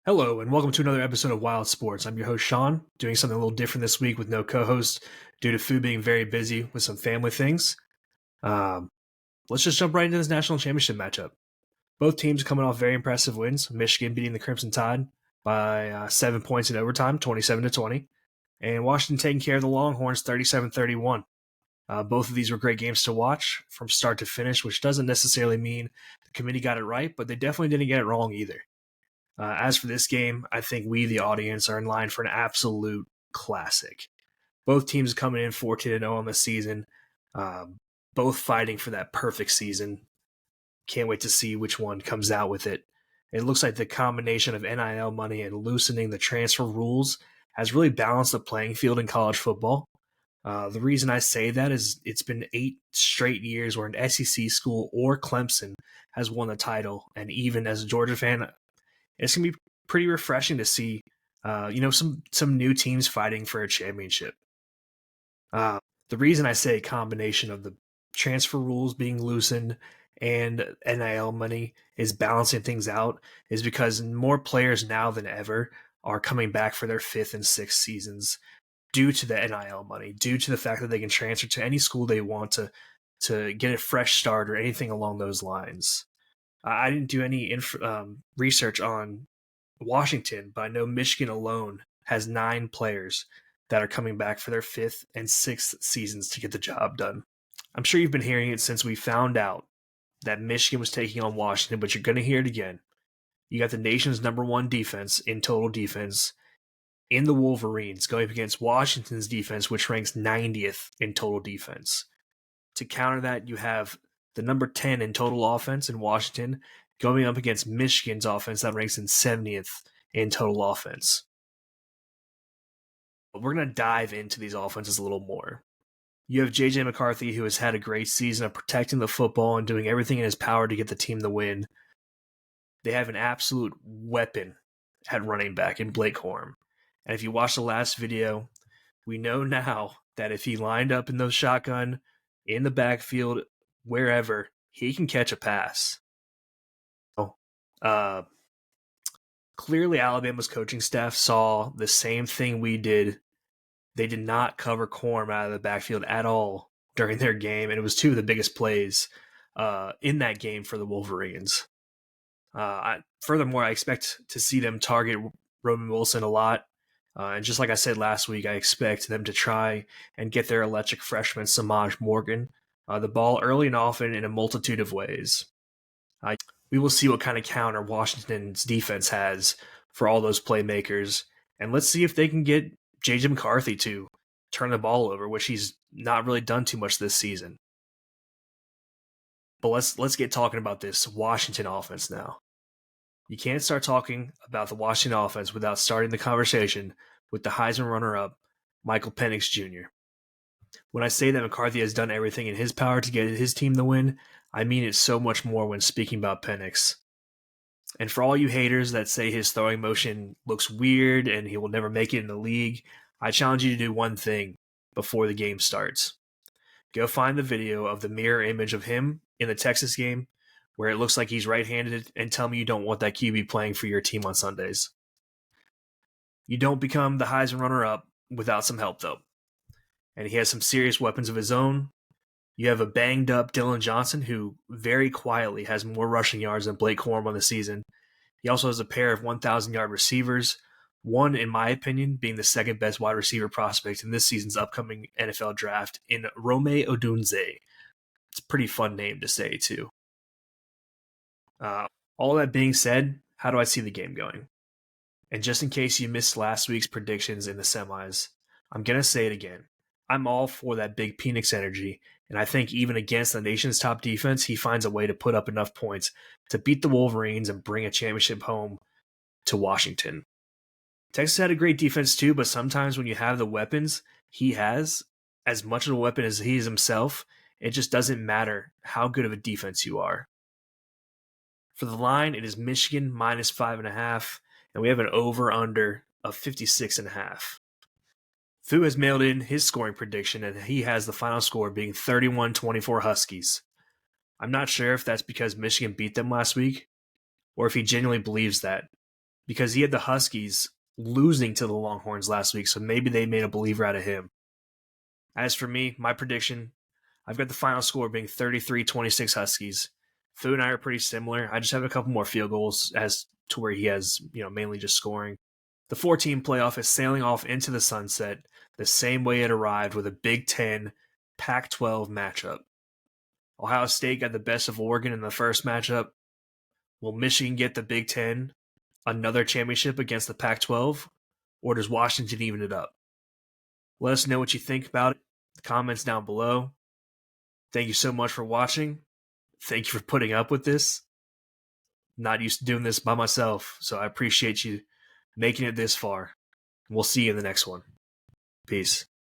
Hello, and welcome to another episode of Wild Sports. I'm your host, Sean, doing something a little different this week with no co host due to Fu being very busy with some family things. Um, let's just jump right into this national championship matchup. Both teams coming off very impressive wins. Michigan beating the Crimson Tide by 7 points in overtime, 27-20, and Washington taking care of the Longhorns 37-31. Both of these were great games to watch from start to finish, which doesn't necessarily mean the committee got it right, but they definitely didn't get it wrong either. As for this game, I think we, the audience, are in line for an absolute classic. Both teams coming in 14-0 on the season, both fighting for that perfect season. Can't wait to see which one comes out with it. It looks like the combination of NIL money and loosening the transfer rules has really balanced the playing field in college football. The reason I say that is it's been 8 straight years where an SEC school or Clemson has won the title, and even as a Georgia fan, it's going to be pretty refreshing to see, some new teams fighting for a championship. The reason I say a combination of the transfer rules being loosened and NIL money is balancing things out is because more players now than ever are coming back for their 5th and 6th seasons due to the NIL money, due to the fact that they can transfer to any school they want to get a fresh start or anything along those lines. I didn't do any research on Washington, but I know Michigan alone has 9 players that are coming back for their 5th and 6th seasons to get the job done. I'm sure you've been hearing it since we found out that Michigan was taking on Washington, but you're going to hear it again. You got the nation's #1 defense in total defense in the Wolverines going up against Washington's defense, which ranks 90th in total defense. To counter that, you have the number 10 in total offense in Washington going up against Michigan's offense that ranks in 70th in total offense. But we're going to dive into these offenses a little more. You have J.J. McCarthy, who has had a great season of protecting the football and doing everything in his power to get the team the win. They have an absolute weapon at running back in Blake Corum. And if you watch the last video, we know now that if he lined up in those shotgun, in the backfield, wherever, he can catch a pass. Clearly, Alabama's coaching staff saw the same thing we did. They did not cover Corum out of the backfield at all during their game, and it was 2 of the biggest plays in that game for the Wolverines. Furthermore, I expect to see them target Roman Wilson a lot. And just like I said last week, I expect them to try and get their electric freshman, Samaj Morgan, the ball early and often in a multitude of ways. We will see what kind of counter Washington's defense has for all those playmakers. And let's see if they can get J.J. McCarthy to turn the ball over, which he's not really done too much this season. But let's get talking about this Washington offense now. You can't start talking about the Washington offense without starting the conversation with the Heisman runner-up, Michael Penix Jr. When I say that McCarthy has done everything in his power to get his team the win, I mean it so much more when speaking about Penix. And for all you haters that say his throwing motion looks weird and he will never make it in the league, I challenge you to do one thing before the game starts. Go find the video of the mirror image of him in the Texas game where it looks like he's right-handed and tell me you don't want that QB playing for your team on Sundays. You don't become the Heisman runner-up without some help, though. And he has some serious weapons of his own. You have a banged-up Dylan Johnson who very quietly has more rushing yards than Blake Corum on the season. He also has a pair of 1,000-yard receivers, one, in my opinion, being the second best wide receiver prospect in this season's upcoming NFL draft in Rome Odunze. It's a pretty fun name to say, too. All that being said, how do I see the game going? And just in case you missed last week's predictions in the semis, I'm going to say it again. I'm all for that Big Penix energy, and I think even against the nation's top defense, he finds a way to put up enough points to beat the Wolverines and bring a championship home to Washington. Texas had a great defense too, but sometimes when you have the weapons he has, as much of a weapon as he is himself, it just doesn't matter how good of a defense you are. For the line, it is Michigan minus 5.5, and we have an over-under of 56.5. Fu has mailed in his scoring prediction, and he has the final score being 31-24 Huskies. I'm not sure if that's because Michigan beat them last week, or if he genuinely believes that. because he had the Huskies losing to the Longhorns last week, so maybe they made a believer out of him. As for me, my prediction, I've got the final score being 33-26 Huskies. Fu and I are pretty similar. I just have a couple more field goals as to where he has, mainly just scoring. The 4-team playoff is sailing off into the sunset the same way it arrived with a Big Ten Pac-12 matchup. Ohio State got the best of Oregon in the first matchup. Will Michigan get the Big Ten another championship against the Pac-12, or does Washington even it up? Let us know what you think about it. The comments down below. Thank you so much for watching. Thank you for putting up with this. I'm not used to doing this by myself, so I appreciate you making it this far. We'll see you in the next one. Peace.